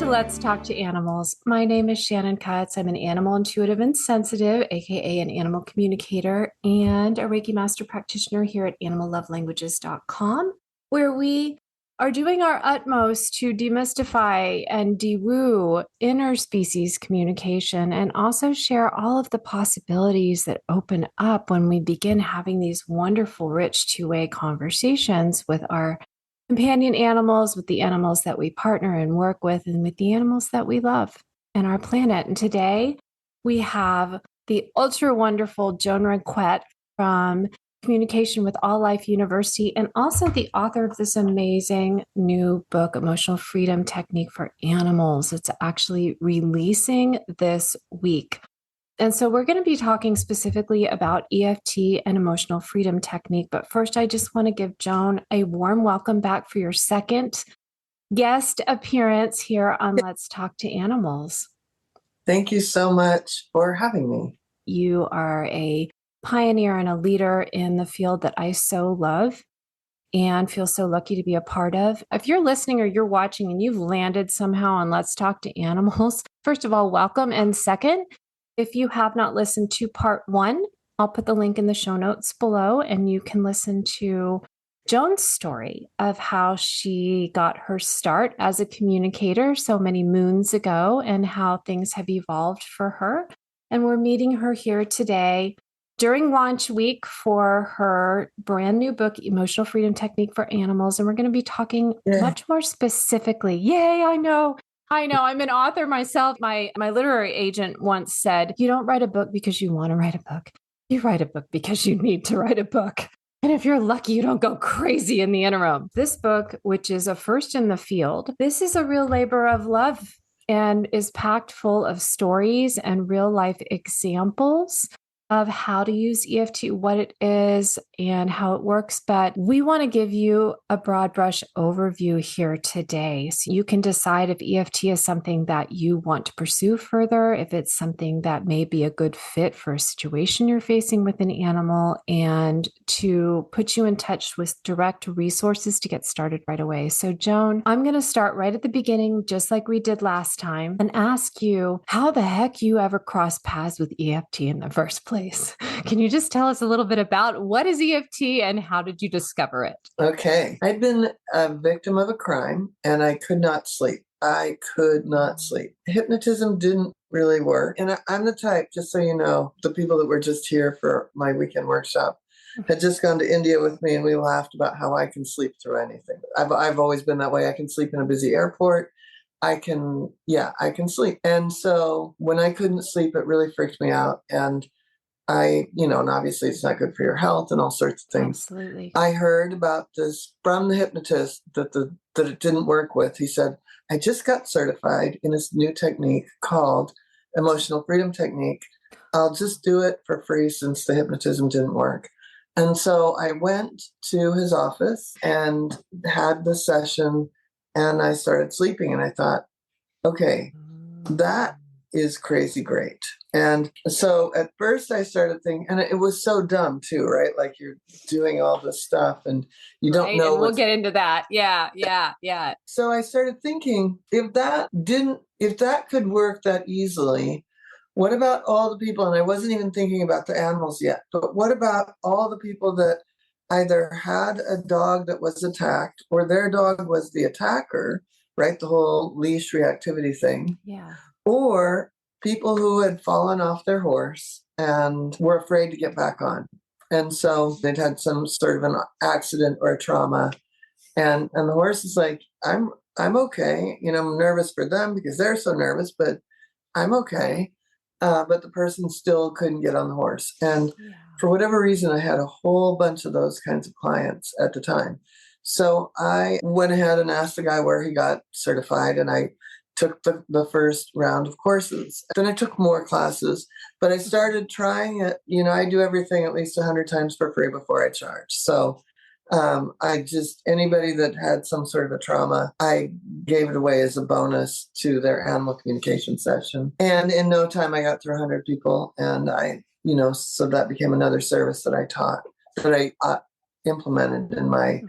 Let's Talk to Animals. My name is Shannon Cutts. I'm an animal intuitive and sensitive, aka an animal communicator, and a Reiki master practitioner here at animallovelanguages.com, where we are doing our utmost to demystify and de-woo interspecies communication and also share all of the possibilities that open up when we begin having these wonderful, rich two-way conversations with our companion animals, with the animals that we partner and work with, and with the animals that we love and our planet. And today we have the ultra wonderful Joan Ranquet from Communication with All Life University, and also the author of this amazing new book, Emotional Freedom Technique for Animals. It's actually releasing this week. And so we're going to be talking specifically about EFT and emotional freedom technique. But first, I just want to give Joan a warm welcome back for your second guest appearance here on Let's Talk to Animals. Thank you so much for having me. You are a pioneer and a leader in the field that I so love and feel so lucky to be a part of. If you're listening or you're watching and you've landed somehow on Let's Talk to Animals, first of all, welcome. And second, if you have not listened to part one, I'll put the link in the show notes below, and you can listen to Joan's story of how she got her start as a communicator so many moons ago and how things have evolved for her. And we're meeting her here today during launch week for her brand new book, Emotional Freedom Technique for Animals. And we're going to be talking much more specifically. Yay, I know. I'm an author myself. My literary agent once said, you don't write a book because you want to write a book. You write a book because you need to write a book. And if you're lucky, you don't go crazy in the interim. This book, which is a first in the field, this is a real labor of love and is packed full of stories and real life examples of how to use EFT, what it is, and how it works. But we want to give you a broad brush overview here today. So you can decide if EFT is something that you want to pursue further, if it's something that may be a good fit for a situation you're facing with an animal, and to put you in touch with direct resources to get started right away. So Joan, I'm going to start right at the beginning, just like we did last time, and ask you how the heck you ever crossed paths with EFT in the first place. Can you just tell us a little bit about what is EFT and how did you discover it? Okay. I'd been a victim of a crime and I could not sleep. I could not sleep. Hypnotism didn't really work. And I'm the type, just so you know, the people that were just here for my weekend workshop had just gone to India with me, and we laughed about how I can sleep through anything. I've always been that way. I can sleep in a busy airport. I can sleep. And so when I couldn't sleep, it really freaked me out. And and obviously it's not good for your health and all sorts of things. Absolutely. I heard about this from the hypnotist that it didn't work with. He said, I just got certified in this new technique called Emotional Freedom Technique. I'll just do it for free since the hypnotism didn't work. And so I went to his office and had the session, and I started sleeping, and I thought, okay, that is crazy great. And so at first I started thinking, and it was so dumb too, right? Like you're doing all this stuff and you don't know. And we'll get into that. Yeah. So I started thinking, if that could work that easily, what about all the people? And I wasn't even thinking about the animals yet, but what about all the people that either had a dog that was attacked or their dog was the attacker, right? The whole leash reactivity thing. Yeah. Or people who had fallen off their horse and were afraid to get back on. And so they'd had some sort of an accident or a trauma. And the horse is like, I'm okay. I'm nervous for them because they're so nervous, but I'm okay. But the person still couldn't get on the horse. And for whatever reason, I had a whole bunch of those kinds of clients at the time. So I went ahead and asked the guy where he got certified, and I took the first round of courses. Then I took more classes, but I started trying it. I do everything at least 100 times for free before I charge. So anybody that had some sort of a trauma, I gave it away as a bonus to their animal communication session. And in no time, I got through 100 people. And so that became another service that I taught, that I implemented in my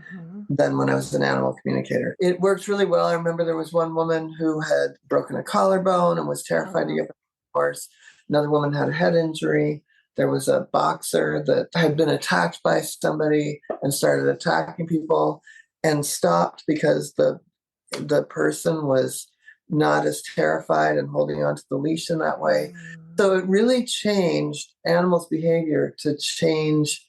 than when I was an animal communicator. It worked really well. I remember there was one woman who had broken a collarbone and was terrified to get back on the horse. Another woman had a head injury. There was a boxer that had been attacked by somebody and started attacking people and stopped because the person was not as terrified and holding onto the leash in that way. So it really changed animals' behavior to change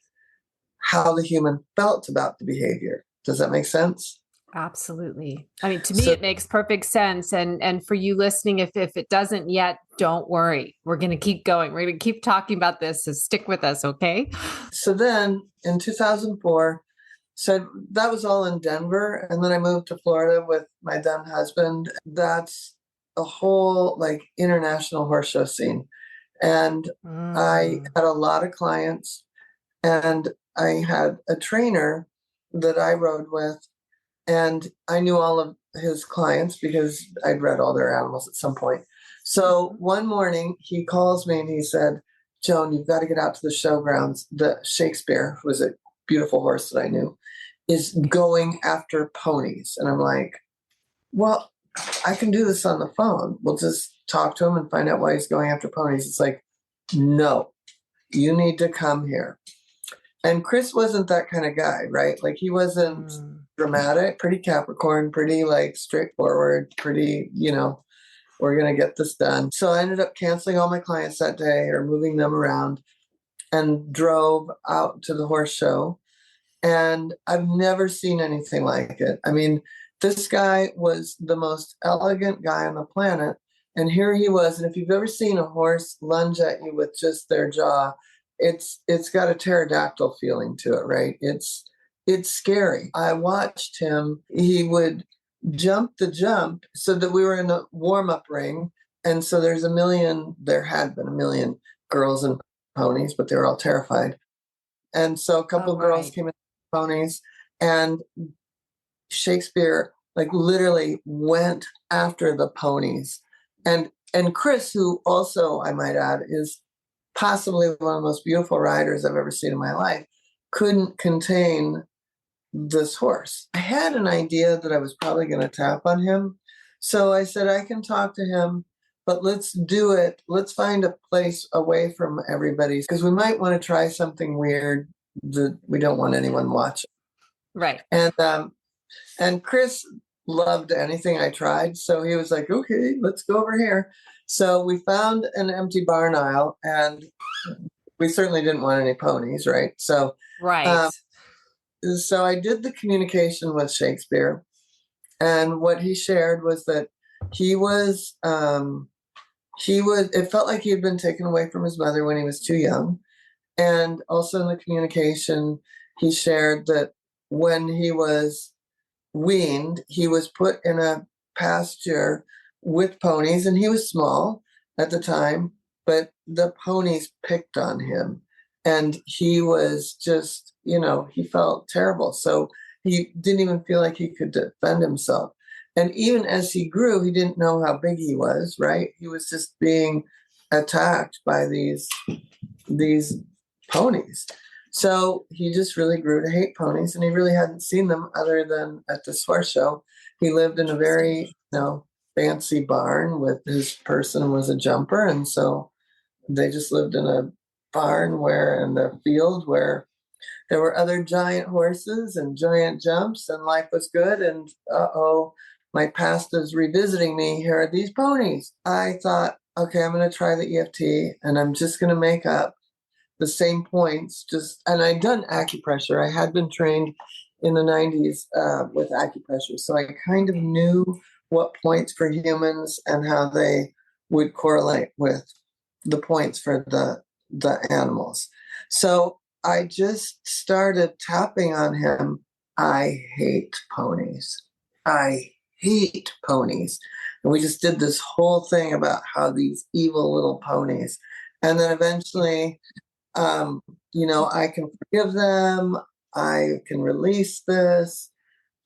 how the human felt about the behavior. Does that make sense? Absolutely. I mean, to me, it makes perfect sense. And for you listening, if it doesn't yet, don't worry. We're going to keep going. We're going to keep talking about this. So stick with us, okay? So then in 2004, so that was all in Denver. And then I moved to Florida with my then husband. That's a whole like international horse show scene. And I had a lot of clients, and I had a trainer that I rode with, and I knew all of his clients because I'd read all their animals at some point. So one morning he calls me and he said, Joan, you've got to get out to the showgrounds. The Shakespeare, who was a beautiful horse that I knew, is going after ponies. And I'm like, well, I can do this on the phone. We'll just talk to him and find out why he's going after ponies. It's like, no, you need to come here. And Chris wasn't that kind of guy, right? Like he wasn't dramatic, pretty Capricorn, pretty like straightforward, pretty, we're going to get this done. So I ended up canceling all my clients that day or moving them around and drove out to the horse show. And I've never seen anything like it. I mean, this guy was the most elegant guy on the planet. And here he was. And if you've ever seen a horse lunge at you with just their jaw, it's got a pterodactyl feeling to it, right? It's scary. I watched him. He would jump the jump so that we were in a warm-up ring. And so there had been a million girls and ponies, but they were all terrified. And so a couple of girls came in ponies, and Shakespeare like literally went after the ponies. And Chris, who also, I might add, is possibly one of the most beautiful riders I've ever seen in my life, couldn't contain this horse. I had an idea that I was probably going to tap on him. So I said, I can talk to him, but let's do it. Let's find a place away from everybody because we might want to try something weird that we don't want anyone watching. Right. And Chris loved anything I tried. So he was like, okay, let's go over here. So we found an empty barn aisle, and we certainly didn't want any ponies, right? So, so I did the communication with Shakespeare, and what he shared was that it felt like he had been taken away from his mother when he was too young. And also in the communication, he shared that when he was weaned, he was put in a pasture with ponies, and he was small at the time, but the ponies picked on him, and he was just, he felt terrible. So he didn't even feel like he could defend himself. And even as he grew, he didn't know how big he was, right? He was just being attacked by these ponies. So he just really grew to hate ponies, and he really hadn't seen them other than at this horse show. He lived in a very, fancy barn with his person was a jumper. And so they just lived in a barn in the field where there were other giant horses and giant jumps, and life was good. And my past is revisiting me. Here are these ponies. I thought, okay, I'm going to try the EFT, and I'm just going to make up the same points. And I'd done acupressure. I had been trained in the 90s with acupressure. So I kind of knew what points for humans and how they would correlate with the points for the animals. So I just started tapping on him. I hate ponies. I hate ponies. And we just did this whole thing about how these evil little ponies. And then eventually, I can forgive them. I can release this.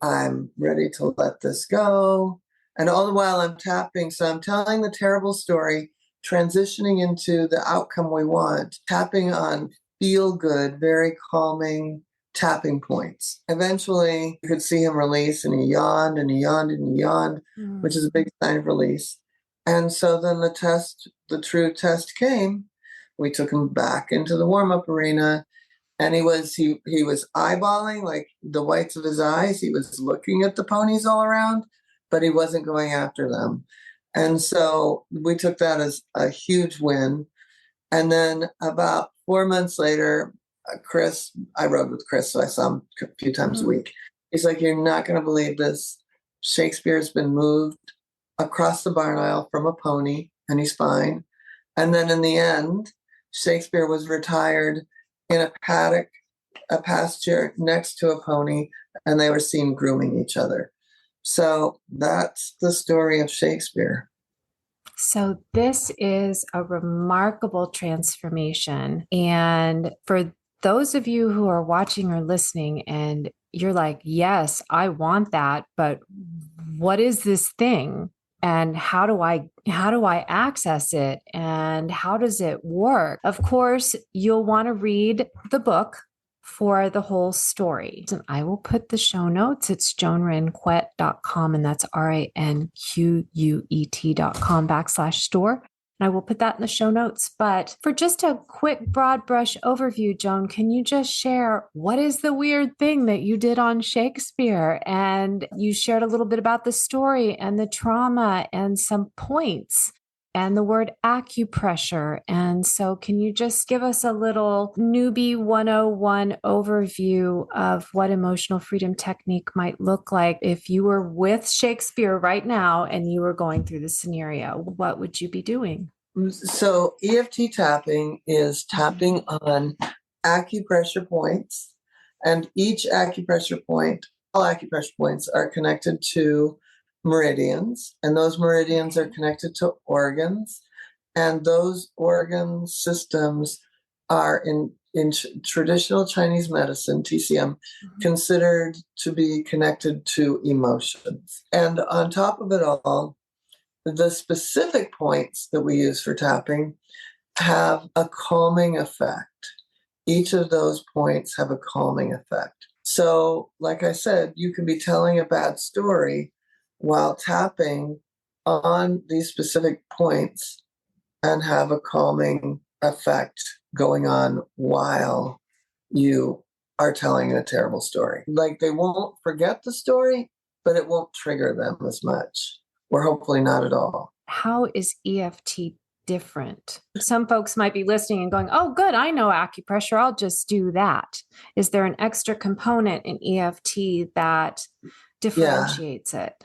I'm ready to let this go. And all the while I'm tapping. So I'm telling the terrible story, transitioning into the outcome we want, tapping on feel good, very calming, tapping points. Eventually, you could see him release, and he yawned and he yawned and he yawned, which is a big sign of release. And so then the true test came. We took him back into the warm-up arena, and he was eyeballing like the whites of his eyes. He was looking at the ponies all around, but he wasn't going after them. And so we took that as a huge win. And then about 4 months later, I rode with Chris, so I saw him a few times a week. He's like, "You're not going to believe this. Shakespeare's been moved across the barn aisle from a pony, and he's fine." And then in the end, Shakespeare was retired in a paddock, a pasture next to a pony, and they were seen grooming each other. So that's the story of Shakespeare. So this is a remarkable transformation. And for those of you who are watching or listening and you're like, yes, I want that, but what is this thing? And how do I access it? And how does it work? Of course, you'll want to read the book for the whole story. And I will put the show notes. It's joanranquet.com, and that's RANQUET.com/store. And I will put that in the show notes. But for just a quick broad brush overview, Joan, can you just share what is the weird thing that you did on Shakespeare? And you shared a little bit about the story and the trauma and some points and the word acupressure. And so can you just give us a little newbie 101 overview of what emotional freedom technique might look like if you were with Shakespeare right now and you were going through the scenario? What would you be doing? So EFT tapping is tapping on acupressure points, and each acupressure point, all acupressure points are connected to meridians, and those meridians are connected to organs, and those organ systems are in traditional Chinese medicine, TCM, considered to be connected to emotions. And on top of it all, the specific points that we use for tapping have a calming effect. Each of those points have a calming effect. So, like I said, you can be telling a bad story while tapping on these specific points and have a calming effect going on while you are telling a terrible story. Like, they won't forget the story, but it won't trigger them as much, or hopefully not at all. How is EFT different? Some folks might be listening and going, "Oh, good, I know acupressure. I'll just do that." Is there an extra component in EFT that differentiates it?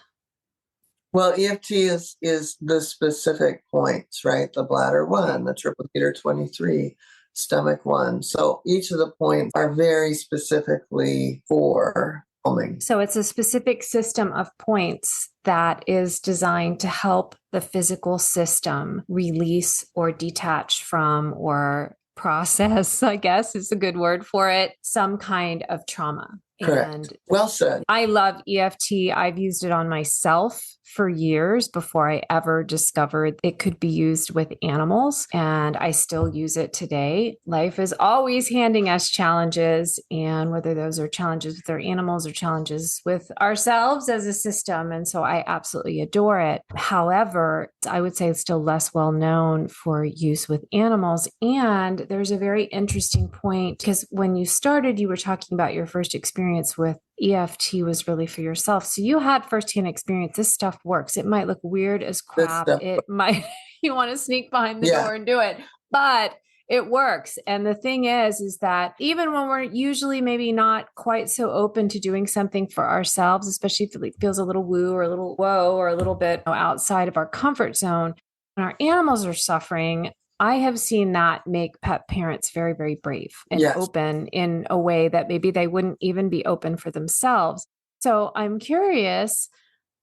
Well, EFT is the specific points, right? The bladder 1, the triplicator 23, stomach 1. So each of the points are very specifically for calming. So it's a specific system of points that is designed to help the physical system release or detach from or process, I guess is a good word for it, some kind of trauma. Correct. And well said. I love EFT. I've used it on myself for years before I ever discovered it could be used with animals, and I still use it today. Life is always handing us challenges, and whether those are challenges with our animals or challenges with ourselves as a system. And so I absolutely adore it. However, I would say it's still less well known for use with animals. And there's a very interesting point, because when you started, you were talking about your first experience with EFT was really for yourself. So you had firsthand experience. This stuff works. It might look weird as crap. It might, you want to sneak behind the door and do it, but it works. And the thing is that even when we're usually maybe not quite so open to doing something for ourselves, especially if it feels a little woo or a little whoa or a little bit outside of our comfort zone, when our animals are suffering, I have seen that make pet parents very, very brave and open in a way that maybe they wouldn't even be open for themselves. So I'm curious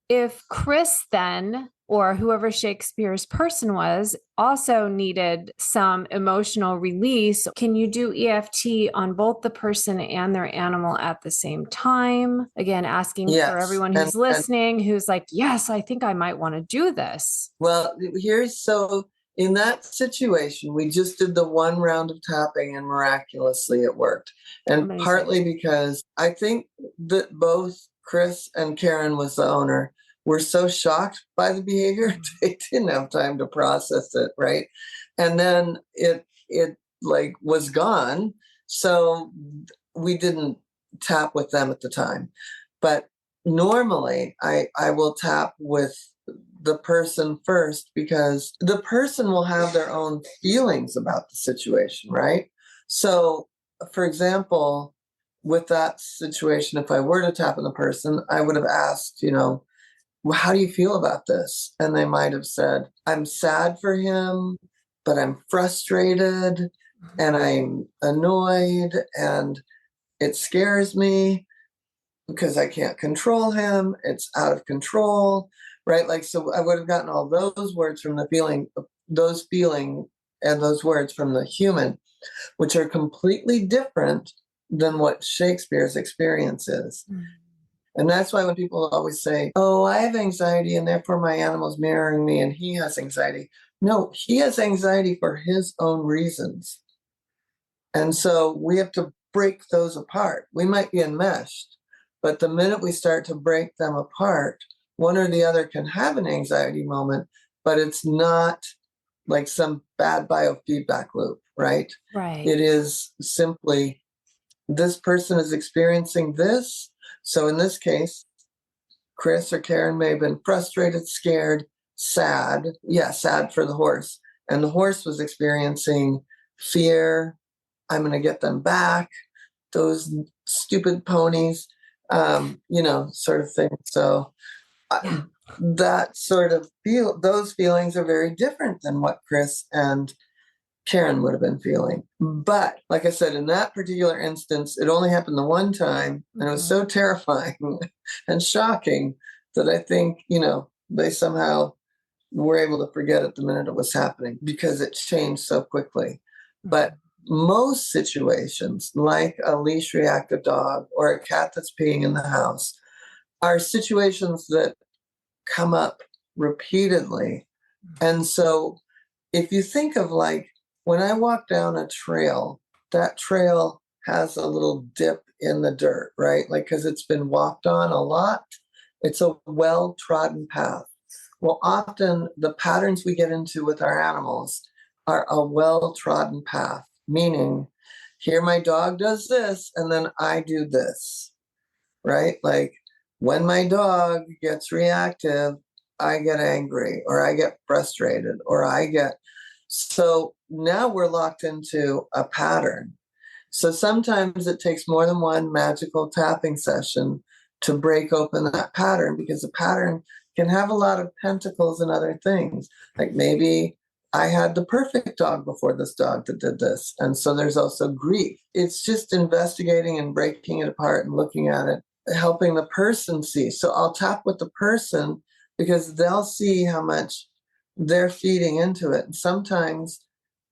if Chris then, or whoever Shakespeare's person was, also needed some emotional release. Can you do EFT on both the person and their animal at the same time? Again, asking for everyone who's listening, who's like, yes, I think I might want to do this. Well, in that situation, we just did the one round of tapping and miraculously it worked. And Amazing. partly because I think that both Chris and Karen was the owner were so shocked by the behavior, they didn't have time to process it, right? And then it like was gone. So we didn't tap with them at the time. But normally I will tap with the person first, because the person will have their own feelings about the situation, right? So, for example, with that situation, if I were to tap on the person, I would have asked, well, how do you feel about this? And they might have said, I'm sad for him, but I'm frustrated and I'm annoyed and it scares me because I can't control him. It's out of control, right? Like, so I would have gotten all those words from the feeling, and those words from the human, which are completely different than what Shakespeare's experience is. Mm. And that's why when people always say, oh, I have anxiety and therefore my animal's mirroring me and he has anxiety. No, he has anxiety for his own reasons. And so we have to break those apart. We might be enmeshed, but the minute we start to break them apart, one or the other can have an anxiety moment, but it's not like some bad biofeedback loop, right? Right. It is simply, this person is experiencing this. So in this case, Chris or Karen may have been frustrated, scared, sad. Yeah, sad for the horse. And the horse was experiencing fear. I'm going to get them back. Those stupid ponies, sort of thing. So that sort of those feelings are very different than what Chris and Karen would have been feeling. But like I said, in that particular instance, it only happened the one time, and it was so terrifying and shocking that I think, they somehow were able to forget it the minute it was happening because it changed so quickly. But most situations, like a leash reactive dog or a cat that's peeing in the house, are situations that come up repeatedly. And so if you think of, like, when I walk down a trail, that trail has a little dip in the dirt, right? Like, because it's been walked on a lot. It's a well-trodden path. Well, often the patterns we get into with our animals are a well-trodden path, meaning here my dog does this and then I do this, right? Like, when my dog gets reactive, I get angry or I get frustrated or so now we're locked into a pattern. So sometimes it takes more than one magical tapping session to break open that pattern, because the pattern can have a lot of pentacles and other things. Like, maybe I had the perfect dog before this dog that did this. And so there's also grief. It's just investigating and breaking it apart and looking at it, helping the person see. So I'll tap with the person because they'll see how much they're feeding into it. And sometimes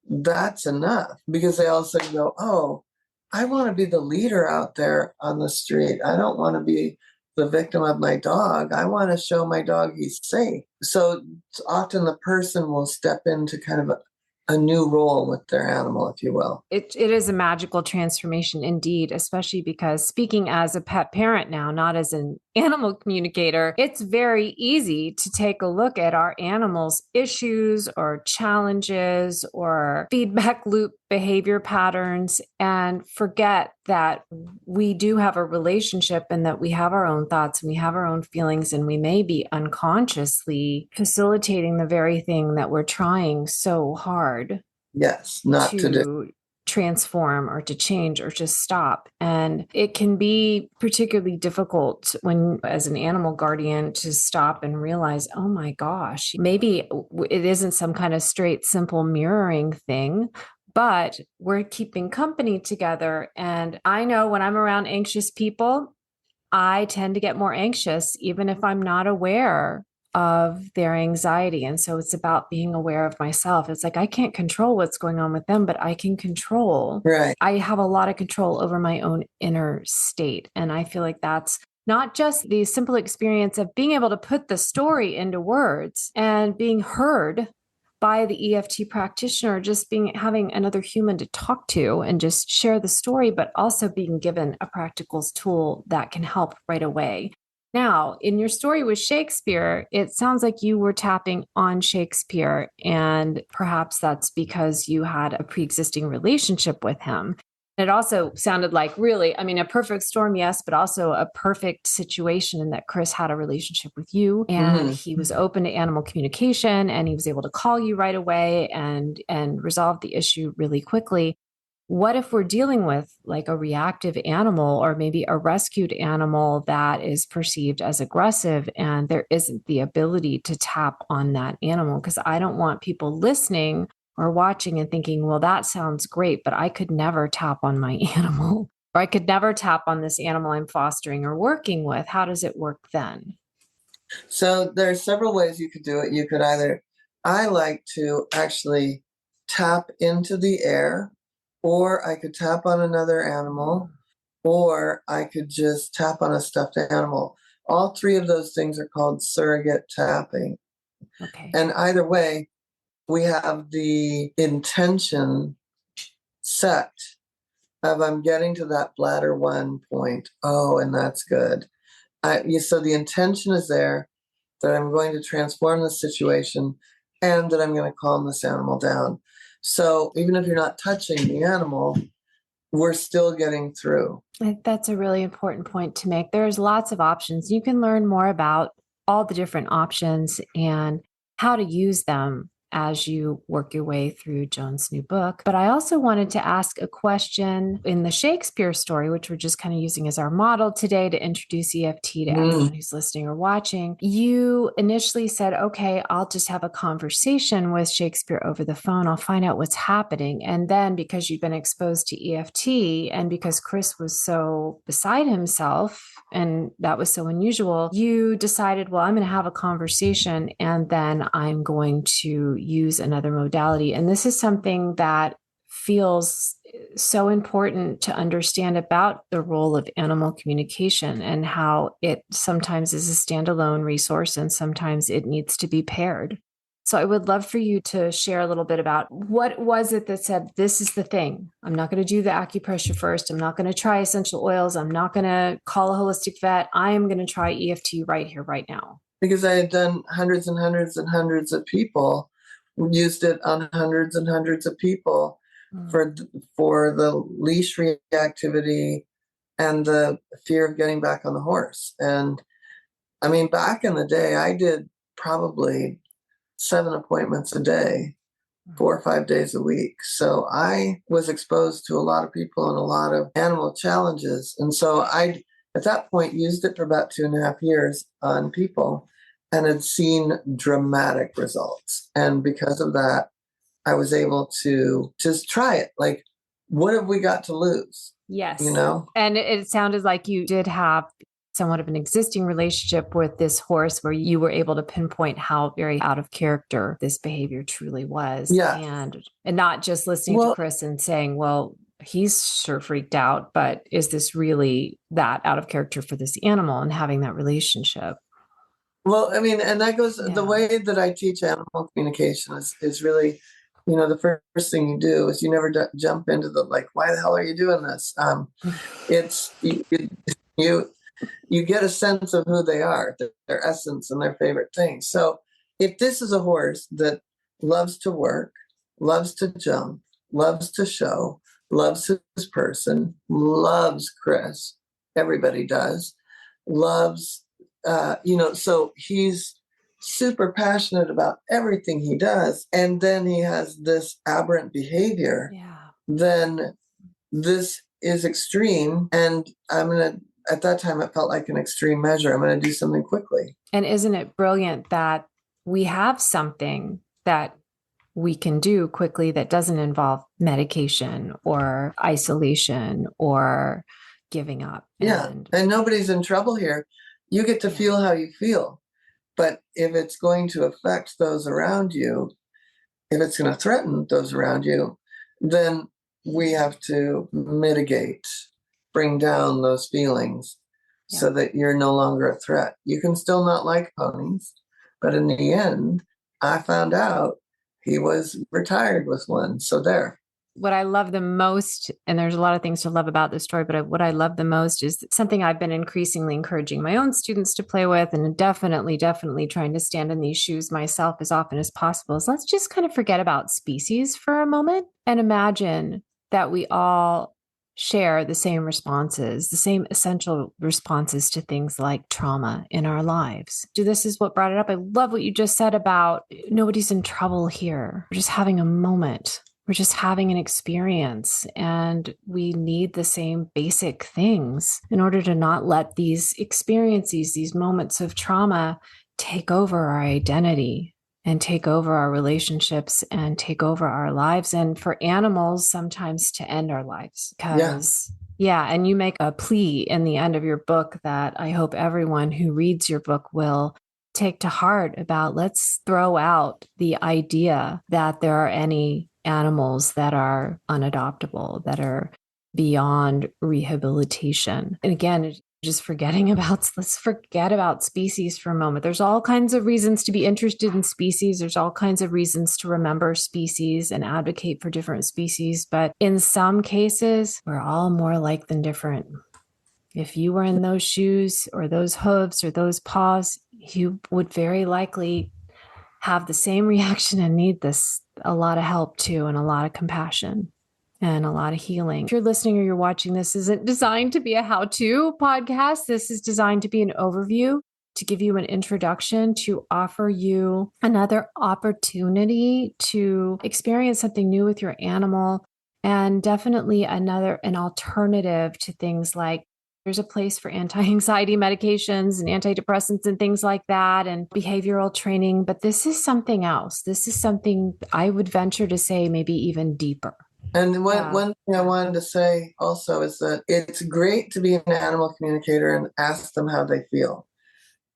that's enough, because they also go, oh, I want to be the leader out there on the street. I don't want to be the victim of my dog. I want to show my dog he's safe. So often the person will step into kind of a new role with their animal, if you will. It is a magical transformation indeed, especially because, speaking as a pet parent now, not as an animal communicator, it's very easy to take a look at our animals' issues or challenges or feedback loop behavior patterns and forget that we do have a relationship and that we have our own thoughts and we have our own feelings, and we may be unconsciously facilitating the very thing that we're trying so hard not to do. Transform or to change or to stop. And it can be particularly difficult when, as an animal guardian, to stop and realize, oh my gosh, maybe it isn't some kind of straight, simple mirroring thing, but we're keeping company together. And I know when I'm around anxious people, I tend to get more anxious, even if I'm not aware of their anxiety. And so it's about being aware of myself. It's like, I can't control what's going on with them, but I can control. Right. I have a lot of control over my own inner state. And I feel like that's not just the simple experience of being able to put the story into words and being heard by the EFT practitioner, just having another human to talk to and just share the story, but also being given a practical tool that can help right away. Now, in your story with Shakespeare, it sounds like you were tapping on Shakespeare, and perhaps that's because you had a pre-existing relationship with him. It also sounded like really, I mean, a perfect storm, yes, but also a perfect situation in that Chris had a relationship with you and he was open to animal communication and he was able to call you right away and resolve the issue really quickly. What if we're dealing with like a reactive animal or maybe a rescued animal that is perceived as aggressive and there isn't the ability to tap on that animal? Because I don't want people listening or watching and thinking, well, that sounds great, but I could never tap on my animal, or I could never tap on this animal I'm fostering or working with. How does it work then? So there are several ways you could do it. You could either, I like to actually tap into the air, or I could tap on another animal, or I could just tap on a stuffed animal. All three of those things are called surrogate tapping. Okay. And either way, we have the intention set of I'm getting to that bladder 1 point. Oh, and that's good. So the intention is there that I'm going to transform the situation and that I'm going to calm this animal down. So even if you're not touching the animal, we're still getting through. That's a really important point to make. There's lots of options. You can learn more about all the different options and how to use them as you work your way through Joan's new book. But I also wanted to ask a question in the Shakespeare story, which we're just kind of using as our model today to introduce EFT to anyone who's listening or watching. You initially said, okay, I'll just have a conversation with Shakespeare over the phone. I'll find out what's happening. And then because you've been exposed to EFT and because Chris was so beside himself, and that was so unusual, you decided, well, I'm going to have a conversation and then I'm going to use another modality. And this is something that feels so important to understand about the role of animal communication and how it sometimes is a standalone resource and sometimes it needs to be paired. So I would love for you to share a little bit about what was it that said, this is the thing. I'm not going to do the acupressure first. I'm not going to try essential oils. I'm not going to call a holistic vet. I am going to try EFT right here, right now. Because I had done hundreds and hundreds and hundreds of people, used it on hundreds and hundreds of people for the leash reactivity and the fear of getting back on the horse. And I mean, back in the day, I did probably 7 appointments a day, 4 or 5 days a week. So I was exposed to a lot of people and a lot of animal challenges. And so I, at that point, used it for about 2.5 years on people and had seen dramatic results. And because of that, I was able to just try it. Like, what have we got to lose? Yes. You know? And it sounded like you did have somewhat of an existing relationship with this horse where you were able to pinpoint how very out of character this behavior truly was. Yeah. And not just listening to Chris and saying, well, he's sure freaked out, but is this really that out of character for this animal, and having that relationship? Well, I mean, and that goes, the way that I teach animal communication is really, you know, the first thing you do is you never jump into the, like, why the hell are you doing this? It's, you get a sense of who they are, their essence and their favorite things. So if this is a horse that loves to work, loves to jump, loves to show, loves his person, loves Chris, everybody does, loves, so he's super passionate about everything he does. And then he has this aberrant behavior. Yeah. Then this is extreme. And at that time, it felt like an extreme measure. I'm going to do something quickly. And isn't it brilliant that we have something that we can do quickly that doesn't involve medication or isolation or giving up? And nobody's in trouble here. You get to feel how you feel. But if it's going to affect those around you, if it's going to threaten those around you, then we have to mitigate, bring down those feelings so that you're no longer a threat. You can still not like ponies, but in the end, I found out he was retired with one. So there. What I love the most, and there's a lot of things to love about this story, but what I love the most is something I've been increasingly encouraging my own students to play with, and definitely trying to stand in these shoes myself as often as possible, is let's just kind of forget about species for a moment and imagine that we all share the same responses, the same essential responses to things like trauma in our lives. This is what brought it up. I love what you just said about nobody's in trouble here. We're just having a moment. We're just having an experience, and we need the same basic things in order to not let these experiences, these moments of trauma, take over our identity and take over our relationships and take over our lives. And for animals, sometimes to end our lives. Because, yeah, and you make a plea in the end of your book that I hope everyone who reads your book will take to heart about. Let's throw out the idea that there are any animals that are unadoptable, that are beyond rehabilitation. And again, just forgetting about, let's forget about species for a moment. There's all kinds of reasons to be interested in species. There's all kinds of reasons to remember species and advocate for different species. But in some cases, we're all more alike than different. If you were in those shoes or those hooves or those paws, you would very likely have the same reaction and need a lot of help too, and a lot of compassion and a lot of healing. If you're listening or you're watching, this isn't designed to be a how-to podcast. This is designed to be an overview, to give you an introduction, to offer you another opportunity to experience something new with your animal, and definitely an alternative to things like there's a place for anti-anxiety medications and antidepressants and things like that, and behavioral training. But this is something else. This is something I would venture to say maybe even deeper. And one thing I wanted to say also is that it's great to be an animal communicator and ask them how they feel.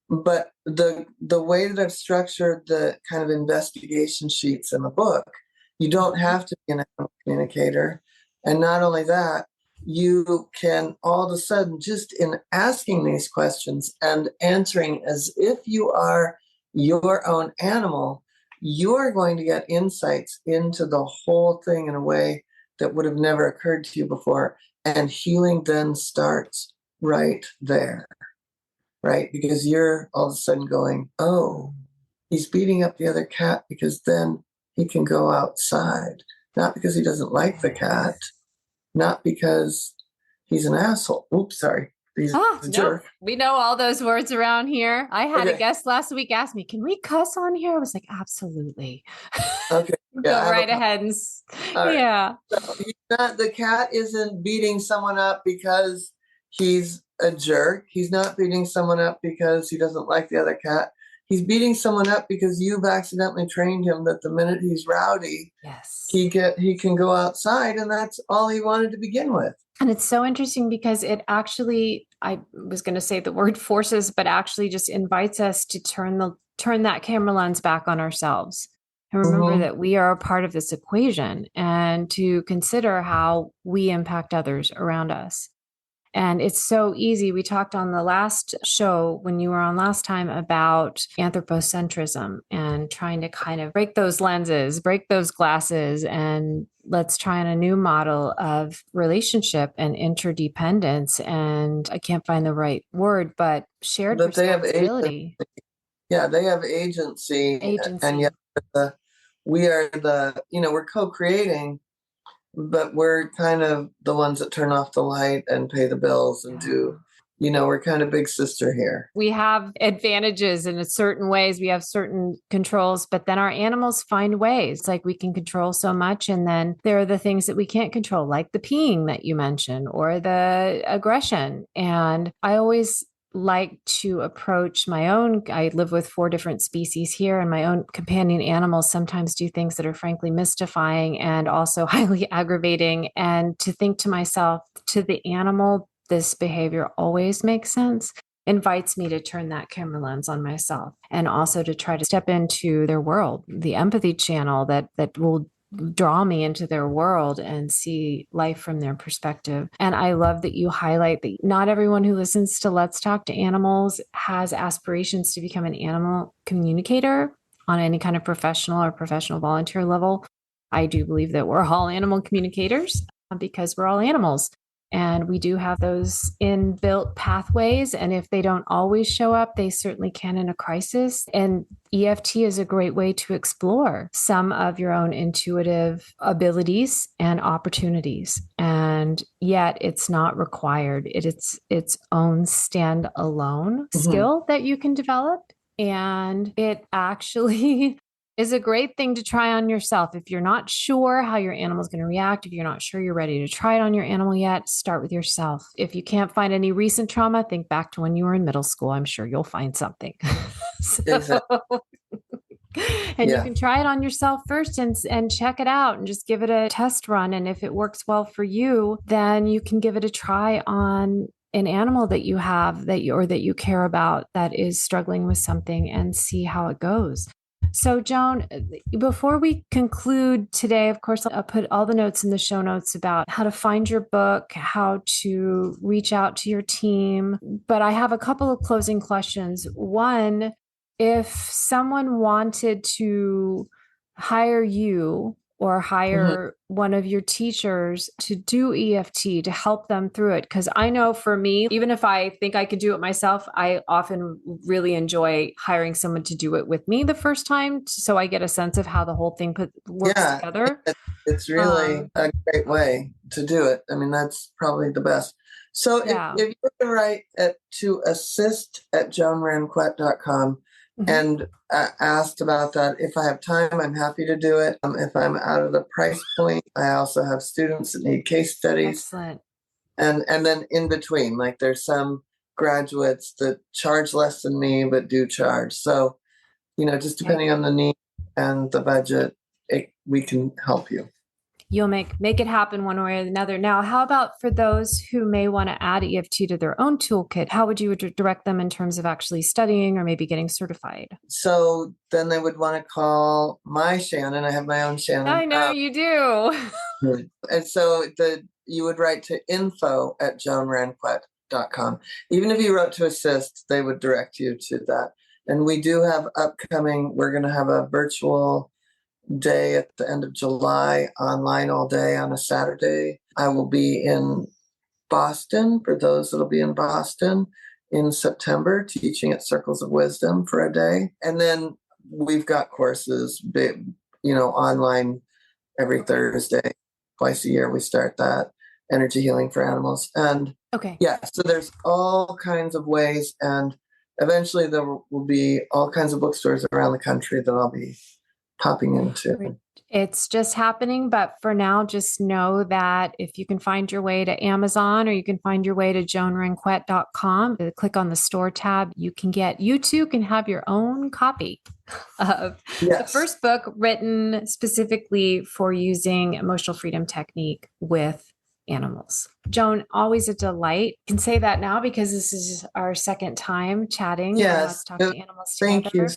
But the way that I've structured the kind of investigation sheets in the book, you don't have to be an animal communicator. And not only that, you can all of a sudden, just in asking these questions and answering as if you are your own animal, you're going to get insights into the whole thing in a way that would have never occurred to you before. And healing then starts right there, right? Because you're all of a sudden going, oh, he's beating up the other cat because then he can go outside. Not because he doesn't like the cat, not because he's an asshole. Oops, sorry. He's a jerk. We know all those words around here. I had a guest last week ask me, can we cuss on here? I was like, absolutely. Okay. Go right ahead. And yeah. So the cat isn't beating someone up because he's a jerk. He's not beating someone up because he doesn't like the other cat. He's beating someone up because you've accidentally trained him that the minute he's rowdy, he can go outside, and that's all he wanted to begin with. And it's so interesting because it actually, I was going to say the word forces, but actually just invites us to turn that camera lens back on ourselves. And remember that we are a part of this equation, and to consider how we impact others around us. And it's so easy. We talked on the last show when you were on last time about anthropocentrism and trying to kind of break those lenses, break those glasses, and let's try on a new model of relationship and interdependence. And I can't find the right word, but shared responsibility. They have agency. And yet we are we're co-creating, but we're kind of the ones that turn off the light and pay the bills and do, we're kind of big sister here. We have advantages in certain ways. We have certain controls, but then our animals find ways. Like we can control so much. And then there are the things that we can't control, like the peeing that you mentioned or the aggression. And I always like to approach my own. I live with 4 different species here, and my own companion animals sometimes do things that are frankly mystifying and also highly aggravating. And to think to myself, to the animal, this behavior always makes sense, invites me to turn that camera lens on myself, and also to try to step into their world, the empathy channel that will draw me into their world and see life from their perspective. And I love that you highlight that not everyone who listens to Let's Talk to Animals has aspirations to become an animal communicator. on any kind of professional or professional volunteer level. I do believe that we're all animal communicators because we're all animals. And we do have those inbuilt pathways. And if they don't always show up, they certainly can in a crisis. And EFT is a great way to explore some of your own intuitive abilities and opportunities. And yet it's not required. It's its own standalone skill that you can develop. And it actually is a great thing to try on yourself. If you're not sure how your animal is going to react, if you're not sure you're ready to try it on your animal yet, start with yourself. If you can't find any recent trauma, think back to when you were in middle school. I'm sure you'll find something. Exactly. And you can try it on yourself first and check it out and just give it a test run. And if it works well for you, then you can give it a try on an animal that you have that you care about that is struggling with something and see how it goes. So, Joan, before we conclude today, of course, I'll put all the notes in the show notes about how to find your book, how to reach out to your team. But I have a couple of closing questions. One, if someone wanted to hire you or hire one of your teachers to do EFT to help them through it. Because I know for me, even if I think I could do it myself, I often really enjoy hiring someone to do it with me the first time. So I get a sense of how the whole thing works together. It's really a great way to do it. I mean, that's probably the best. So if you were to write to assist@joanranquet.com and asked about that, if I have time, I'm happy to do it. If I'm out of the price point, I also have students that need case studies. Excellent. And then in between, like there's some graduates that charge less than me, but do charge. So, just depending on the need and the budget, we can help you. You'll make it happen one way or another. Now, how about for those who may want to add EFT to their own toolkit? How would you direct them in terms of actually studying or maybe getting certified? So then they would want to call my Shannon. I have my own Shannon. I know you do. And so you would write to info@joanranquet.com. Even if you wrote to assist, they would direct you to that. And we do have we're going to have a virtual day at the end of July, online all day on a Saturday. I will be in Boston, for those that'll be in Boston, in September, teaching at Circles of Wisdom for a day. And then we've got courses, online every Thursday, twice a year. We start that energy healing for animals. And so there's all kinds of ways. And eventually there will be all kinds of bookstores around the country that I'll be popping into. It's just happening. But for now, just know that if you can find your way to Amazon or you can find your way to joanranquet.com, click on the store tab, you too can have your own copy of the first book written specifically for using emotional freedom technique with animals. Joan, always a delight. I can say that now because this is our second time chatting. Yes. Let's Talk to Animals together. Thank you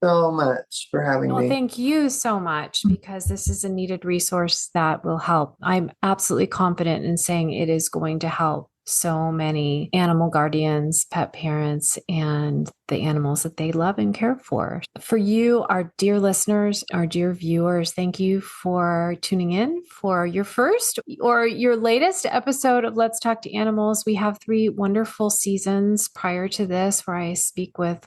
so much for having me. Well, thank you so much because this is a needed resource that will help. I'm absolutely confident in saying it is going to help so many animal guardians, pet parents, and the animals that they love and care for. For you, our dear listeners, our dear viewers, thank you for tuning in for your first or your latest episode of Let's Talk to Animals. We have 3 wonderful seasons prior to this where I speak with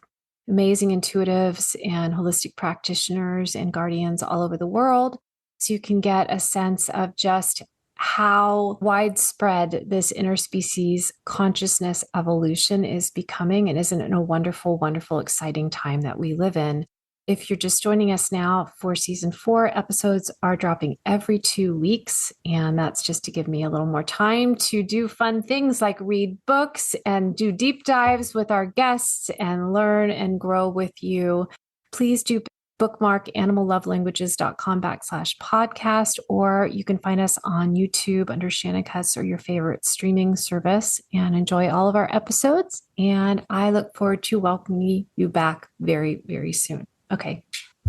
amazing intuitives and holistic practitioners and guardians all over the world. So you can get a sense of just how widespread this interspecies consciousness evolution is becoming. And isn't it a wonderful, wonderful, exciting time that we live in? If you're just joining us now for season 4, episodes are dropping every 2 weeks. And that's just to give me a little more time to do fun things like read books and do deep dives with our guests and learn and grow with you. Please do bookmark animallovelanguages.com/podcast, or you can find us on YouTube under Shannon Cuts or your favorite streaming service and enjoy all of our episodes. And I look forward to welcoming you back very, very soon. Okay.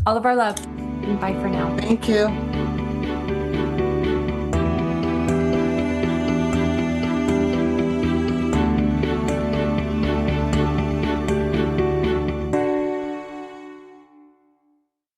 All of our love. And bye for now. Thank you.